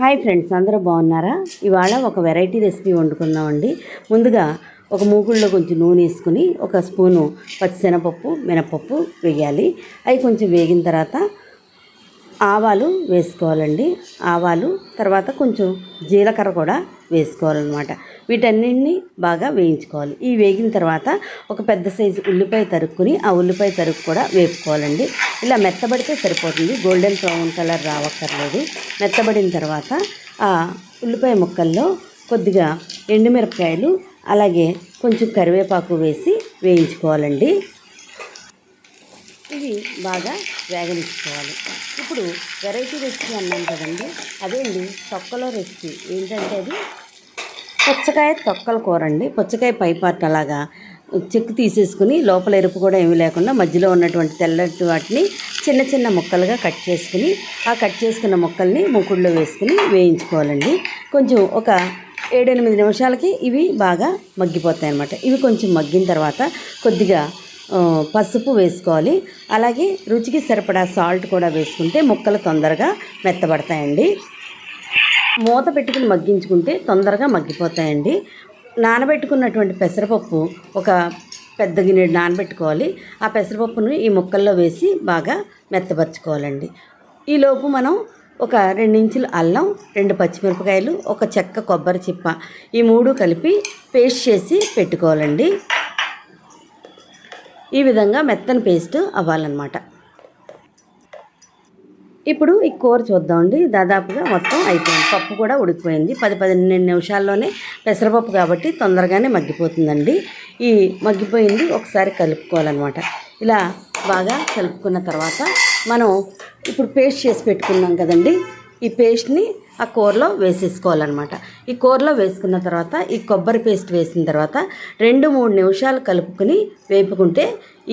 Hi friends, అందరూ బాగున్నారా? ఇవాళ ఒక వెరైటీ రెసిపీ వండుకుందామండి. ముందుగా ఒక మూకుడులో కొంచెం నూనె వేసుకుని ఒక స్పూను పచ్చిశనగపప్పు మినపప్పు వేయాలి. అవి కొంచెం వేగిన తర్వాత ఆవాలు వేసుకోవాలండి. ఆవాలు తర్వాత కొంచెం జీలకర్ర కూడా వేసుకోవాలన్నమాట. వీటన్నిటిని బాగా వేయించుకోవాలి. ఈ వేగిన తర్వాత ఒక పెద్ద సైజు ఉల్లిపాయ తరుక్కుని ఆ ఉల్లిపాయ తరుక్కు కూడా వేపుకోవాలండి. ఇలా మెత్తబడితే సరిపోతుంది, గోల్డెన్ బ్రౌన్ కలర్ రావక్కర్లేదు. మెత్తబడిన తర్వాత ఆ ఉల్లిపాయ ముక్కల్లో కొద్దిగా ఎండుమిరపకాయలు అలాగే కొంచెం కరివేపాకు వేసి వేయించుకోవాలండి. ఇవి బాగా వేగనిచ్చుకోవాలి. ఇప్పుడు వెరైటీ రెసిపీ అన్నాను కదండి, అదేండి తొక్కలో రెసిపీ. ఏంటంటే అది పుచ్చకాయ తొక్కల కూర అండి. పుచ్చకాయ పై పార్ట్ అలాగా చెక్కు తీసేసుకుని లోపల ఎరుపు కూడా ఏమీ లేకుండా మధ్యలో ఉన్నటువంటి తెల్లటి వాటిని చిన్న చిన్న ముక్కలుగా కట్ చేసుకుని ఆ కట్ చేసుకున్న ముక్కల్ని మూకుడులో వేసుకుని వేయించుకోవాలండి. కొంచెం ఒక 7-8 నిమిషాలకి ఇవి బాగా మగ్గిపోతాయి అన్నమాట. ఇవి కొంచెం మగ్గిన తర్వాత కొద్దిగా పసుపు వేసుకోవాలి. అలాగే రుచికి సరిపడా సాల్ట్ కూడా వేసుకుంటే ముక్కలు తొందరగా మెత్తబడతాయండి. మూత పెట్టుకుని మగ్గించుకుంటే తొందరగా మగ్గిపోతాయండి. నానబెట్టుకున్నటువంటి పెసరపప్పు ఒక పెద్ద గిన్నె నానబెట్టుకోవాలి. ఆ పెసరపప్పును ఈ ముక్కల్లో వేసి బాగా మెత్తపరచుకోవాలండి. ఈలోపు మనం ఒక 2 ఇంచుల అల్లం, 2 పచ్చిమిరపకాయలు, ఒక చెక్క కొబ్బరి చిప్ప ఈ 3 కలిపి పేస్ట్ చేసి పెట్టుకోవాలండి. ఈ విధంగా మెత్తని పేస్ట్ అవ్వాలన్నమాట. ఇప్పుడు ఈ కూర చూద్దామండి. దాదాపుగా మొత్తం అయిపోయింది. పప్పు కూడా ఉడికిపోయింది. 10-12 నిమిషాల్లోనే పెసరపప్పు కాబట్టి తొందరగానే మగ్గిపోతుందండి. ఈ మగ్గిపోయింది ఒకసారి కలుపుకోవాలన్నమాట. ఇలా బాగా కలుపుకున్న తర్వాత మనం ఇప్పుడు పేస్ట్ చేసి పెట్టుకున్నాం కదండి, ఈ పేస్ట్ని ఆ కూరలో వేసేసుకోవాలన్నమాట. ఈ కూరలో వేసుకున్న తర్వాత ఈ కొబ్బరి పేస్ట్ వేసిన తర్వాత 2-3 నిమిషాలు కలుపుకొని వేపుకుంటే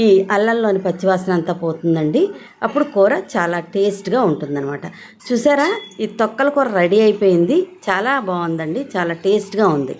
ఈ అల్లంలోని పచ్చివాసన అంతా పోతుందండి. అప్పుడు కూర చాలా టేస్ట్గా ఉంటుందన్నమాట. చూసారా, ఈ తొక్కల కూర రెడీ అయిపోయింది. చాలా బాగుందండి, చాలా టేస్ట్గా ఉంది.